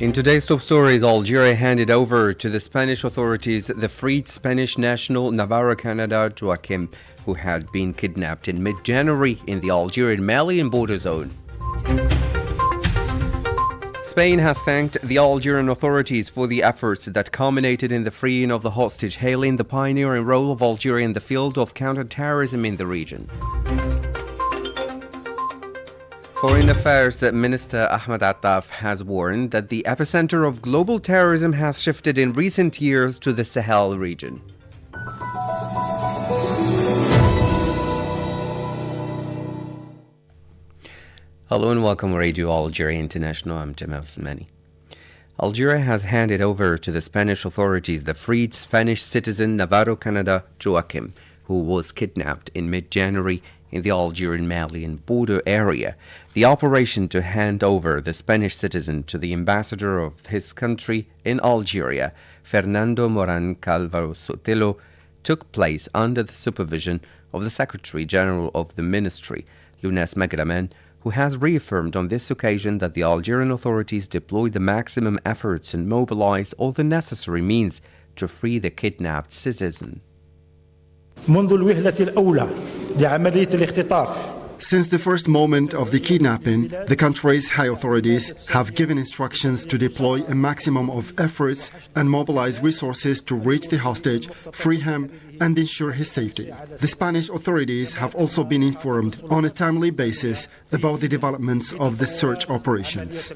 In today's top stories, Algeria handed over to the Spanish authorities the freed Spanish national Navarro Canada Joaquim, who had been kidnapped in mid-January in the Algerian-Malian border zone. Spain has thanked the Algerian authorities for the efforts that culminated in the freeing of the hostage, hailing the pioneering role of Algeria in the field of counter-terrorism in the region. Foreign Affairs Minister Ahmed Attaf has warned that the epicenter of global terrorism has shifted in recent years to the Sahel region. Hello and welcome to Radio Algeria International. I'm Jamal Salmani. Algeria has handed over to the Spanish authorities the freed Spanish citizen Navarro Canada Joaquim, who was kidnapped in mid-January in the Algerian-Malian border area. The operation to hand over the Spanish citizen to the ambassador of his country in Algeria, Fernando Moran Calvo Sotelo, took place under the supervision of the Secretary General of the Ministry, Lounès Maghraoui, who has reaffirmed on this occasion that the Algerian authorities deployed the maximum efforts and mobilized all the necessary means to free the kidnapped citizen. منذ الوهلة الأولى لعملية الاختطاف. Since the first moment of the kidnapping, the country's high authorities have given instructions to deploy a maximum of efforts and mobilize resources to reach the hostage, free him, and ensure his safety. The Spanish authorities have also been informed on a timely basis about the developments of the search operations.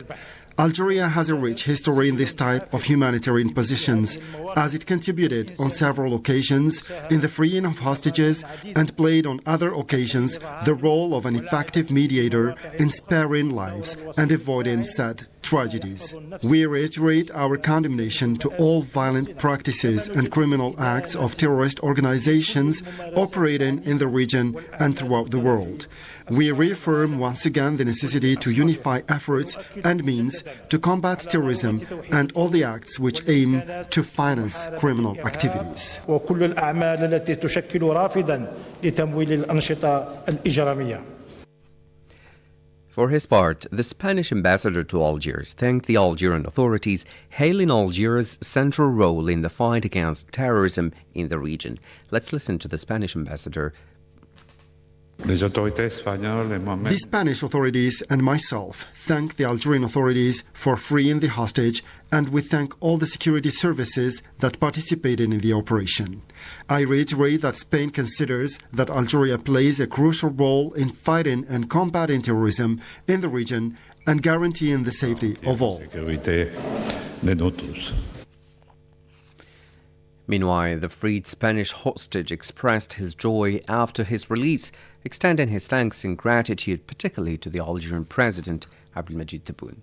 Algeria has a rich history in this type of humanitarian positions, as it contributed on several occasions in the freeing of hostages and played on other occasions the role of an effective mediator in sparing lives and avoiding sad tragedies. We reiterate our condemnation to all violent practices and criminal acts of terrorist organizations operating in the region and throughout the world. We reaffirm once again the necessity to unify efforts and means to combat terrorism and all the acts which aim to finance criminal activities. وكل الأعمال التي تشكل رافدا لتمويل الأنشطة الإجرامية. For his part, the Spanish ambassador to Algiers thanked the Algerian authorities, hailing Algeria's central role in the fight against terrorism in the region. Let's listen to the Spanish ambassador. The Spanish authorities and myself thank the Algerian authorities for freeing the hostage, and we thank all the security services that participated in the operation. I reiterate that Spain considers that Algeria plays a crucial role in fighting and combating terrorism in the region and guaranteeing the safety of all. Meanwhile, the freed Spanish hostage expressed his joy after his release, extending his thanks and gratitude particularly to the Algerian president, Abdelmadjid Tebboune.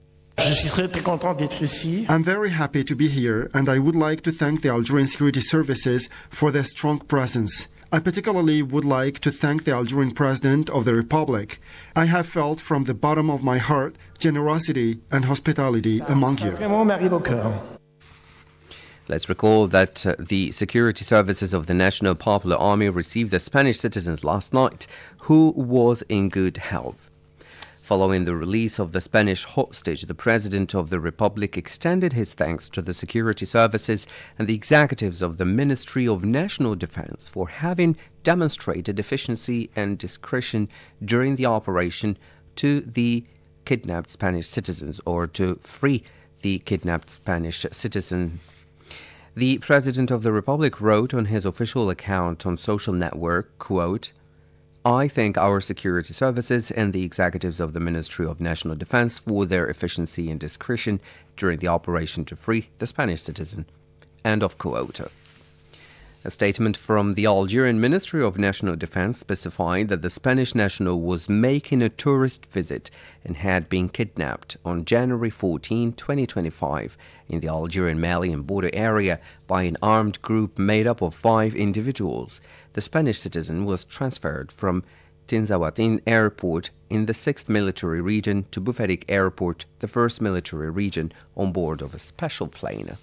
I'm very happy to be here, and I would like to thank the Algerian security services for their strong presence. I particularly would like to thank the Algerian President of the Republic. I have felt from the bottom of my heart generosity and hospitality among you. Let's recall that the security services of the National Popular Army received the Spanish citizens last night, who was in good health. Following the release of the Spanish hostage, the President of the Republic extended his thanks to the security services and the executives of the Ministry of National Defense for having demonstrated efficiency and discretion during the operation to the kidnapped Spanish citizens, or to free the kidnapped Spanish citizen. The President of the Republic wrote on his official account on social network, quote, "I thank our security services and the executives of the Ministry of National Defense for their efficiency and discretion during the operation to free the Spanish citizen." End of quote. A statement from the Algerian Ministry of National Defense specified that the Spanish national was making a tourist visit and had been kidnapped on January 14, 2025 in the Algerian-Malian border area by an armed group made up of 5 individuals. The Spanish citizen was transferred from Tinzaouatin Airport in the 6th Military Region to Boufarik Airport, the 1st Military Region, on board of a special plane.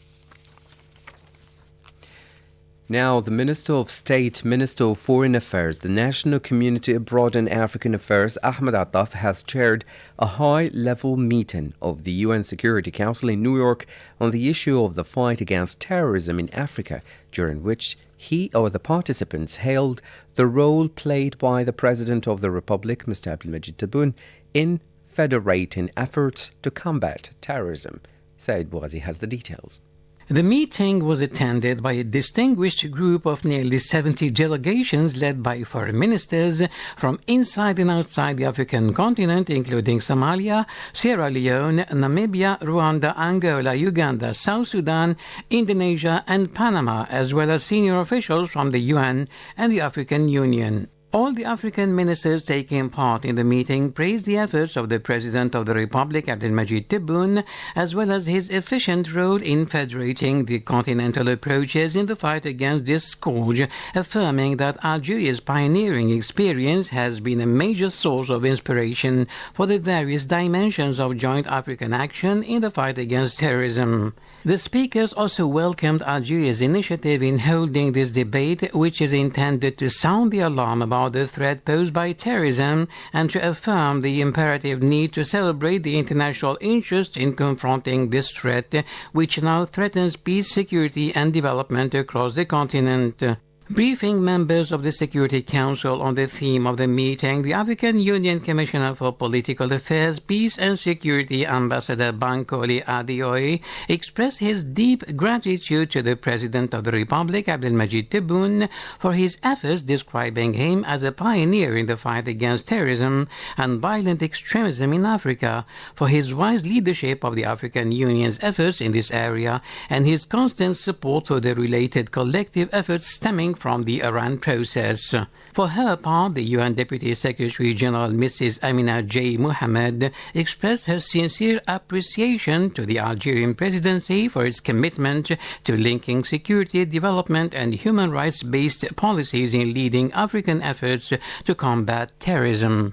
Now, the Minister of State, Minister of Foreign Affairs, the National Community Abroad and African Affairs, Ahmed Attaf, has chaired a high-level meeting of the UN Security Council in New York on the issue of the fight against terrorism in Africa, during which he or the participants hailed the role played by the President of the Republic, Mr. Abdelmajid Tebboune, in federating efforts to combat terrorism. Said Bouazi has the details. The meeting was attended by a distinguished group of nearly 70 delegations led by foreign ministers from inside and outside the African continent, including Somalia, Sierra Leone, Namibia, Rwanda, Angola, Uganda, South Sudan, Indonesia, and Panama, as well as senior officials from the UN and the African Union. All the African ministers taking part in the meeting praised the efforts of the President of the Republic, Abdelmajid Tebboune, as well as his efficient role in federating the continental approaches in the fight against this scourge, affirming that Algeria's pioneering experience has been a major source of inspiration for the various dimensions of joint African action in the fight against terrorism. The speakers also welcomed Algeria's initiative in holding this debate, which is intended to sound the alarm about the threat posed by terrorism and to affirm the imperative need to celebrate the international interest in confronting this threat, which now threatens peace, security, and development across the continent. Briefing members of the Security Council on the theme of the meeting, the African Union Commissioner for Political Affairs, Peace and Security, Ambassador Bankole Adeoye, expressed his deep gratitude to the President of the Republic, Abdelmajid Tebboune, for his efforts, describing him as a pioneer in the fight against terrorism and violent extremism in Africa, for his wise leadership of the African Union's efforts in this area, and his constant support for the related collective efforts stemming from the Iran process. For her part, the UN Deputy Secretary General Mrs. Amina J. Mohamed expressed her sincere appreciation to the Algerian presidency for its commitment to linking security, development, and human rights-based policies in leading African efforts to combat terrorism.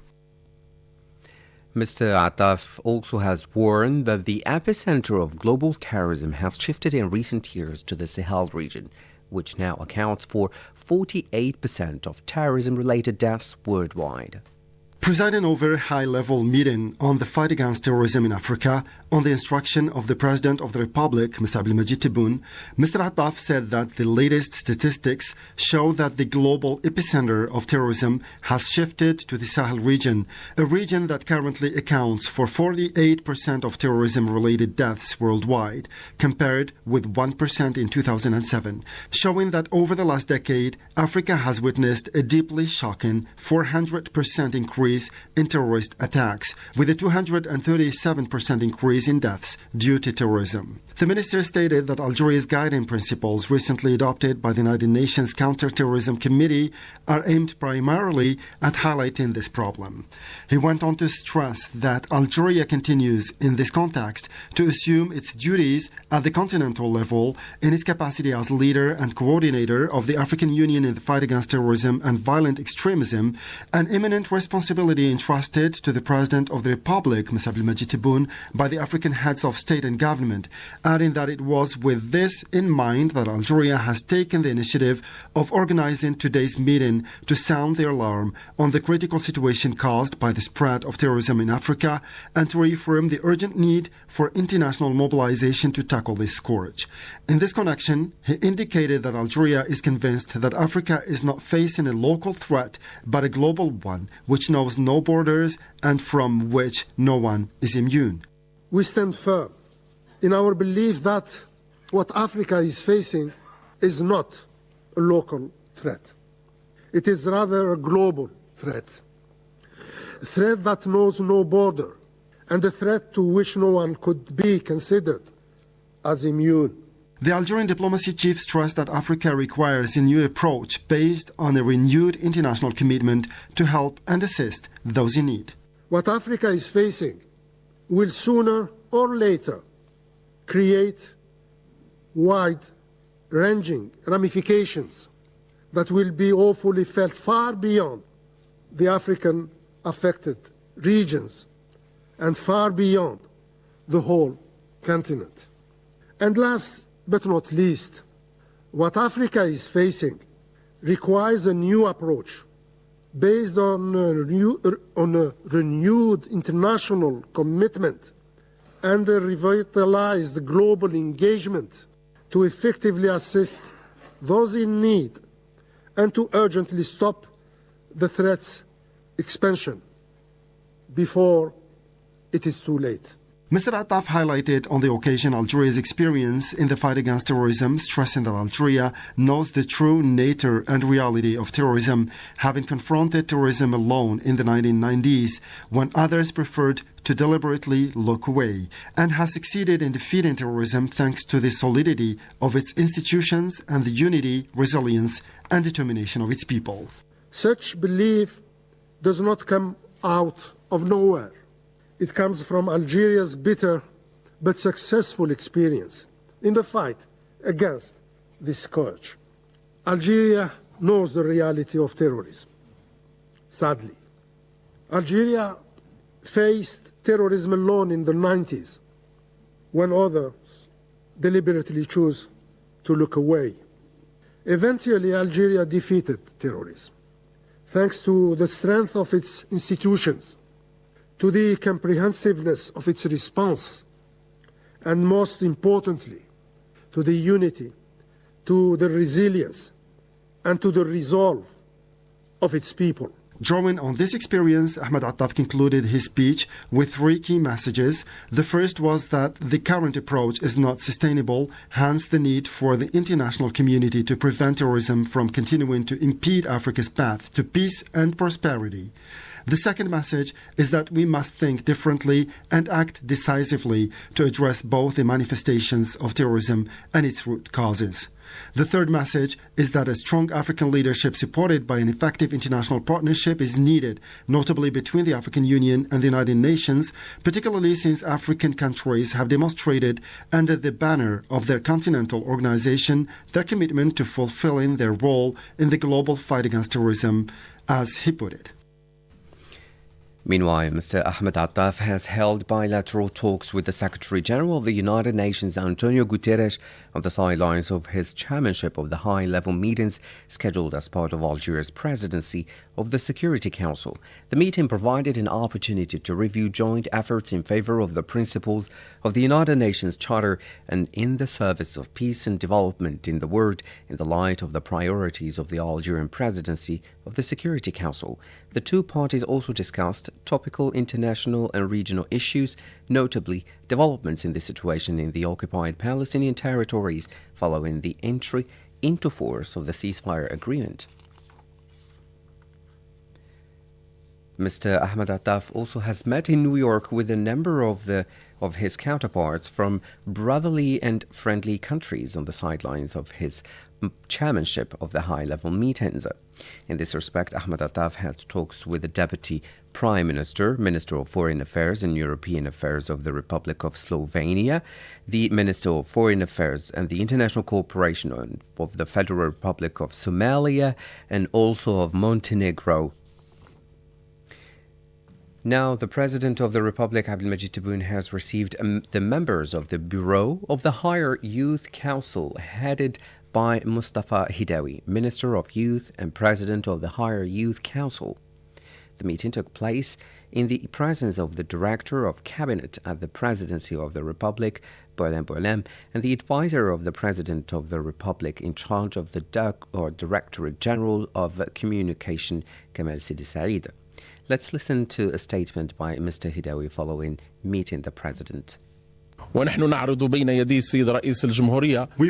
Mr. Attaf also has warned that the epicenter of global terrorism has shifted in recent years to the Sahel region, which now accounts for 48% of terrorism-related deaths worldwide. Presiding over a high-level meeting on the fight against terrorism in Africa, on the instruction of the President of the Republic, Mr. Abdelmajid Tebboune, Mr. Attaf said that the latest statistics show that the global epicenter of terrorism has shifted to the Sahel region, a region that currently accounts for 48% of terrorism-related deaths worldwide, compared with 1% in 2007, showing that over the last decade, Africa has witnessed a deeply shocking 400% increase in terrorist attacks, with a 237% increase in deaths due to terrorism. The minister stated that Algeria's guiding principles, recently adopted by the United Nations Counter-Terrorism Committee, are aimed primarily at highlighting this problem. He went on to stress that Algeria continues, in this context, to assume its duties at the continental level in its capacity as leader and coordinator of the African Union in the fight against terrorism and violent extremism, an eminent responsibility entrusted to the President of the Republic, Mr. Abdelmajid Tebboune, by the African heads of state and government, adding that it was with this in mind that Algeria has taken the initiative of organizing today's meeting to sound the alarm on the critical situation caused by the spread of terrorism in Africa and to reaffirm the urgent need for international mobilization to tackle this scourge. In this connection, he indicated that Algeria is convinced that Africa is not facing a local threat but a global one, which knows no borders and from which no one is immune. We stand firm in our belief that what Africa is facing is not a local threat. It is rather a global threat. A threat that knows no border, and a threat to which no one could be considered as immune. The Algerian diplomacy chief stressed that Africa requires a new approach based on a renewed international commitment to help and assist those in need. What Africa is facing will sooner or later create wide-ranging ramifications that will be hopefully felt far beyond the African affected regions and far beyond the whole continent. And last but not least, What Africa is facing requires a new approach based on a renewed international commitment and a revitalized global engagement to effectively assist those in need and to urgently stop the threat's expansion before it is too late. Mr. Attaf highlighted on the occasion Algeria's experience in the fight against terrorism, stressing that Algeria knows the true nature and reality of terrorism, having confronted terrorism alone in the 1990s when others preferred to deliberately look away, and has succeeded in defeating terrorism thanks to the solidity of its institutions and the unity, resilience, and determination of its people. Such belief does not come out of nowhere. It comes from Algeria's bitter but successful experience in the fight against this scourge. Algeria knows the reality of terrorism. Sadly, Algeria faced terrorism alone in the 90s when others deliberately chose to look away. Eventually, Algeria defeated terrorism thanks to the strength of its institutions, to the comprehensiveness of its response, and most importantly, to the unity, to the resilience, and to the resolve of its people. Drawing on this experience, Ahmed Attaf concluded his speech with three key messages. The first was that the current approach is not sustainable, hence the need for the international community to prevent terrorism from continuing to impede Africa's path to peace and prosperity. The second message is that we must think differently and act decisively to address both the manifestations of terrorism and its root causes. The third message is that a strong African leadership supported by an effective international partnership is needed, notably between the African Union and the United Nations, particularly since African countries have demonstrated under the banner of their continental organization their commitment to fulfilling their role in the global fight against terrorism, as he put it. Meanwhile, Mr. Ahmed Attaf has held bilateral talks with the Secretary-General of the United Nations, Antonio Guterres, on the sidelines of his chairmanship of the high-level meetings scheduled as part of Algeria's presidency of the Security Council. The meeting provided an opportunity to review joint efforts in favor of the principles of the United Nations Charter and in the service of peace and development in the world in the light of the priorities of the Algerian presidency of the Security Council. The two parties also discussed topical international and regional issues, notably developments in the situation in the occupied Palestinian territories following the entry into force of the ceasefire agreement. Mr. Ahmed Attaf also has met in New York with a number of his counterparts from brotherly and friendly countries on the sidelines of his chairmanship of the high-level meetings. In this respect, Ahmed Attaf had talks with the Deputy Prime Minister, Minister of Foreign Affairs and European Affairs of the Republic of Slovenia, the Minister of Foreign Affairs and the International Cooperation of the Federal Republic of Somalia, and also of Montenegro. Now, the President of the Republic, Abdelmajid Tebboune, has received the members of the Bureau of the Higher Youth Council, headed by Mustafa Hidawi, Minister of Youth and President of the Higher Youth Council. The meeting took place in the presence of the Director of Cabinet at the Presidency of the Republic, Bolen Bolen, and the Advisor of the President of the Republic in charge of the Directorate General of Communication, Kamal Sidi Said. Let's listen to a statement by Mr. Hidawi following meeting the President. We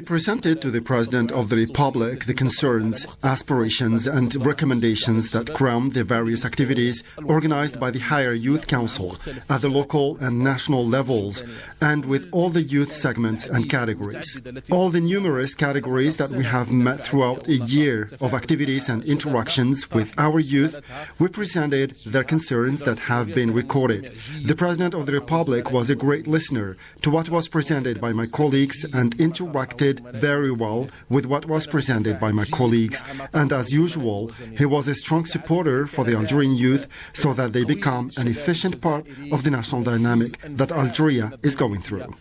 presented to the President of the Republic the concerns, aspirations and recommendations that ground the various activities organized by the Higher Youth Council at the local and national levels and with all the youth segments and categories. All the numerous categories that we have met throughout a year of activities and interactions with our youth, we presented their concerns that have been recorded. The President of the Republic was a great listener to what was presented by my colleagues and interacted very well with what was presented by my colleagues. And as usual, he was a strong supporter for the Algerian youth so that they become an efficient part of the national dynamic that Algeria is going through.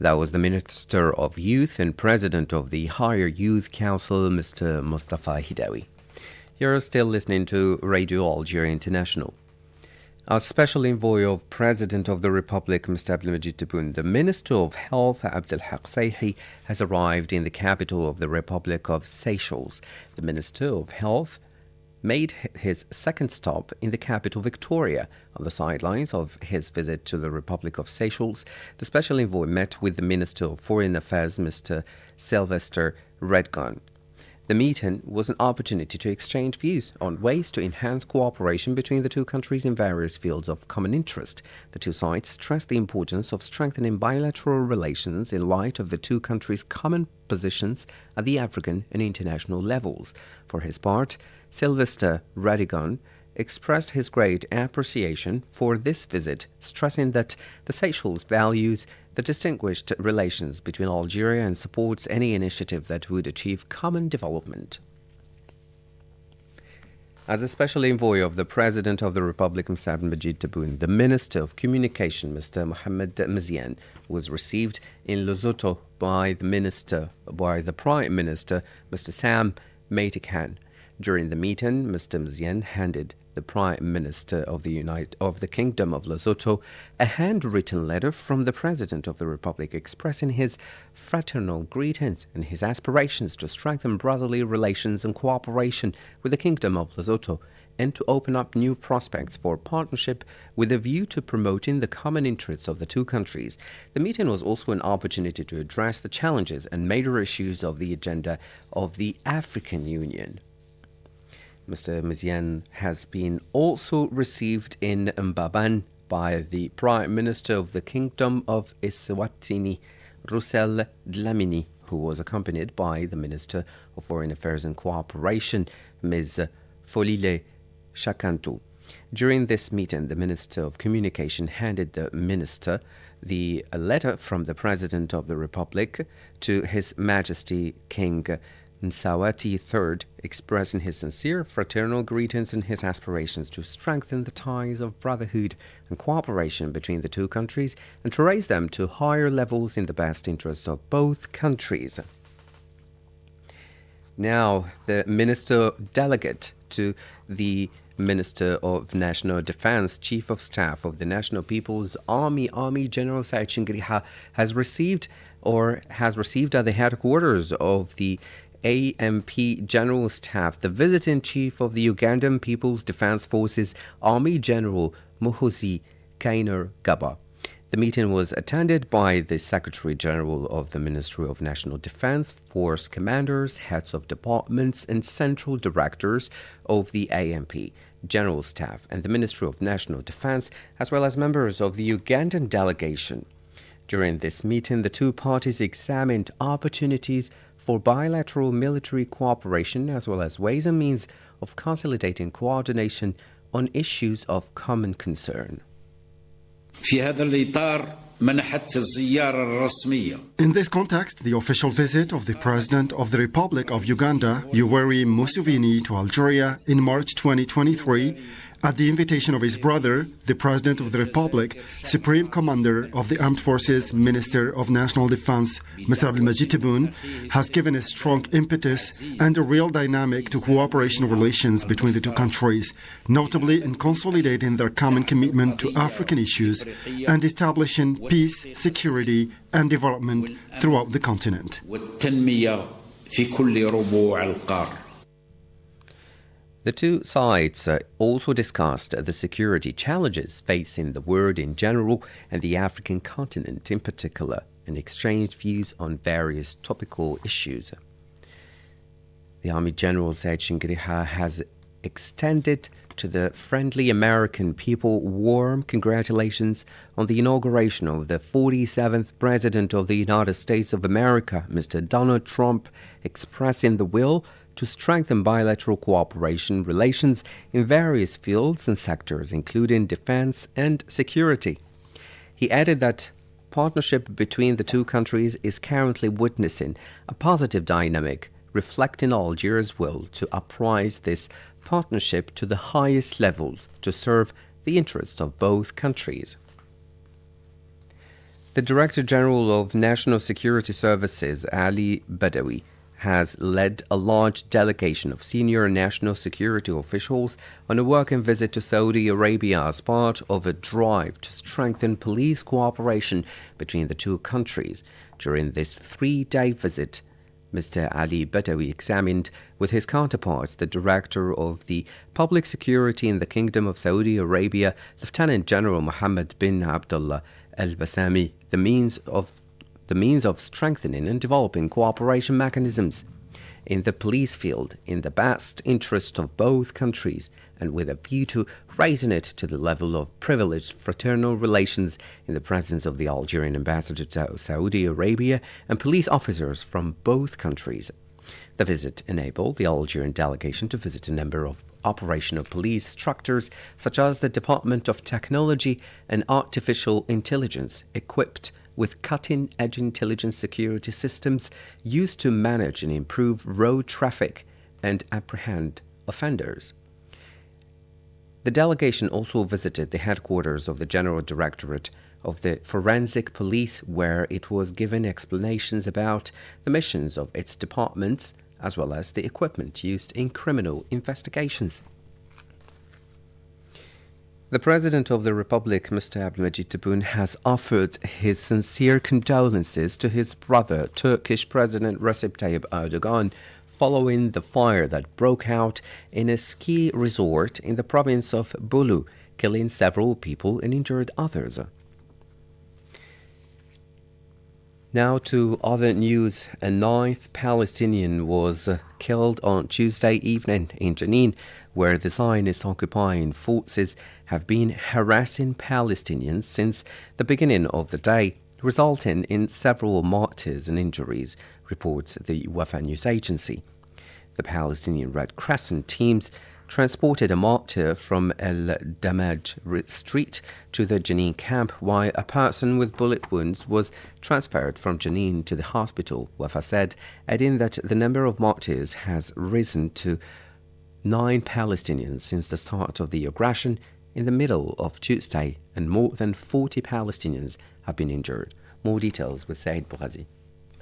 That was the Minister of Youth and President of the Higher Youth Council, Mr. Mustafa Hidawi. You're still listening to Radio Algeria International. Our special envoy of President of the Republic, Mr. Abdelmajid Tebboune, the Minister of Health, Abdelhak Saihi, has arrived in the capital of the Republic of Seychelles. The Minister of Health made his second stop in the capital, Victoria. On the sidelines of his visit to the Republic of Seychelles, the special envoy met with the Minister of Foreign Affairs, Mr. Sylvester Redgon. The meeting was an opportunity to exchange views on ways to enhance cooperation between the two countries in various fields of common interest. The two sides stressed the importance of strengthening bilateral relations in light of the two countries' common positions at the African and international levels. For his part, Sylvester Redgon expressed his great appreciation for this visit, stressing that the Seychelles values the distinguished relations between Algeria and supports any initiative that would achieve common development. As a special envoy of the President of the Republic, Mr. Abdelmajid Tebboune, the Minister of Communication, Mr. Mohamed Mziane, was received in Lesotho by the Prime Minister, Mr. Sam Maïté Khan. During the meeting, Mr. Mziane handed the Prime Minister of the Kingdom of Lesotho a handwritten letter from the President of the Republic expressing his fraternal greetings and his aspirations to strengthen brotherly relations and cooperation with the Kingdom of Lesotho and to open up new prospects for partnership with a view to promoting the common interests of the two countries. The meeting was also an opportunity to address the challenges and major issues of the agenda of the African Union. Mr. Mziane has been also received in Mbaban by the Prime Minister of the Kingdom of Eswatini, Roussel Dlamini, who was accompanied by the Minister of Foreign Affairs and Cooperation, Ms. Folile Shakantou. During this meeting, the Minister of Communication handed the Minister a letter from the President of the Republic to His Majesty King Msawati III, expressing his sincere fraternal greetings and his aspirations to strengthen the ties of brotherhood and cooperation between the two countries and to raise them to higher levels in the best interest of both countries. Now, the Minister Delegate to the Minister of National Defense, Chief of Staff of the National People's Army, General Said Shingriha, has received at the headquarters of the AMP General Staff the Visiting Chief of the Ugandan People's Defense Forces, Army General Muhoozi Kainerugaba. The meeting was attended by the Secretary General of the Ministry of National Defense, force commanders, heads of departments, and central directors of the AMP General Staff and the Ministry of National Defense, as well as members of the Ugandan delegation. During this meeting, the two parties examined opportunities for bilateral military cooperation as well as ways and means of consolidating coordination on issues of common concern. In this context, the official visit of the President of the Republic of Uganda, Yoweri Museveni, to Algeria in March 2023, at the invitation of his brother, the President of the Republic, Supreme Commander of the Armed Forces, Minister of National Defense, Mr. Abdelmajid Tebboune, has given a strong impetus and a real dynamic to cooperation relations between the two countries, notably in consolidating their common commitment to African issues and establishing peace, security, and development throughout the continent. The two sides also discussed the security challenges facing the world in general and the African continent in particular, and exchanged views on various topical issues. The Army General Said Shingriha has extended to the friendly American people warm congratulations on the inauguration of the 47th President of the United States of America, Mr. Donald Trump, expressing the will to strengthen bilateral cooperation relations in various fields and sectors, including defense and security. He added that partnership between the two countries is currently witnessing a positive dynamic, reflecting Algeria's will to uprise this partnership to the highest levels to serve the interests of both countries. The Director General of National Security Services, Ali Badawi, has led a large delegation of senior national security officials on a working visit to Saudi Arabia as part of a drive to strengthen police cooperation between the two countries. During this 3-day visit, Mr. Ali Badawi examined with his counterparts, the Director of the Public Security in the Kingdom of Saudi Arabia, Lieutenant General Mohammed bin Abdullah al-Basami, the means of strengthening and developing cooperation mechanisms in the police field in the best interest of both countries, and with a view to raising it to the level of privileged fraternal relations in the presence of the Algerian ambassador to Saudi Arabia and police officers from both countries. The visit enabled the Algerian delegation to visit a number of operational police structures, such as the Department of Technology and Artificial Intelligence, equipped with cutting-edge intelligence security systems used to manage and improve road traffic and apprehend offenders. The delegation also visited the headquarters of the General Directorate of the Forensic Police, where it was given explanations about the missions of its departments, as well as the equipment used in criminal investigations. The President of the Republic, Mr. Abdelmajid Tebboune, has offered his sincere condolences to his brother, Turkish President Recep Tayyip Erdogan, following the fire that broke out in a ski resort in the province of Bolu, killing several people and injured others. Now to other news. A 9th Palestinian was killed on Tuesday evening in Jenin, where the Zionist occupying forces have been harassing Palestinians since the beginning of the day, resulting in several martyrs and injuries, reports the Wafa news agency. The Palestinian Red Crescent teams transported a martyr from El Damaj Street to the Jenin camp, while a person with bullet wounds was transferred from Jenin to the hospital, Wafa said, adding that the number of martyrs has risen to 9 Palestinians since the start of the aggression in the middle of Tuesday, and more than 40 Palestinians have been injured. More details with Said Bouhazi.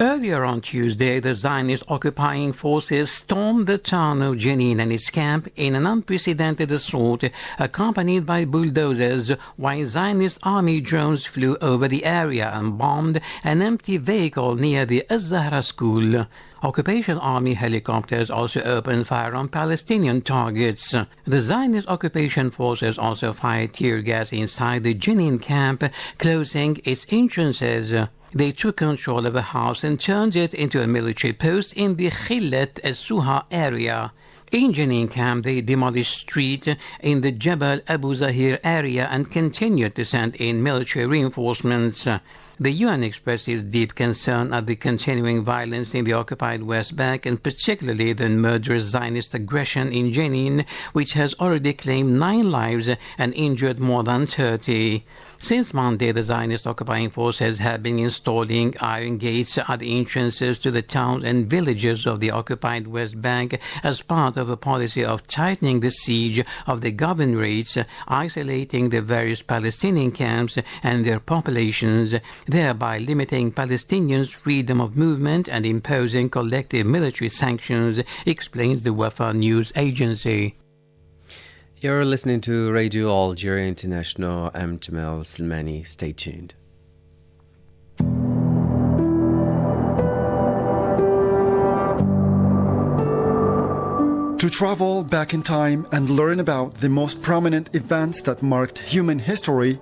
Earlier on Tuesday, the Zionist occupying forces stormed the town of Jenin and its camp in an unprecedented assault, accompanied by bulldozers, while Zionist army drones flew over the area and bombed an empty vehicle near the Az-Zahra school. Occupation army helicopters also opened fire on Palestinian targets. The Zionist occupation forces also fired tear gas inside the Jenin camp, closing its entrances. They took control of a house and turned it into a military post in the Khillet al-Suha area. In Jenin camp, they demolished streets in the Jebel Abu Zahir area and continued to send in military reinforcements. The UN expressed its deep concern at the continuing violence in the occupied West Bank, and particularly the murderous Zionist aggression in Jenin, which has already claimed 9 lives and injured more than 30. Since Monday, the Zionist occupying forces have been installing iron gates at the entrances to the towns and villages of the occupied West Bank as part of a policy of tightening the siege of the governorates, isolating the various Palestinian camps and their populations, thereby limiting Palestinians' freedom of movement and imposing collective military sanctions, explains the Wafa news agency. You're listening to Radio Algeria International. I'm Jamal Silmani. Stay tuned. To travel back in time and learn about the most prominent events that marked human history,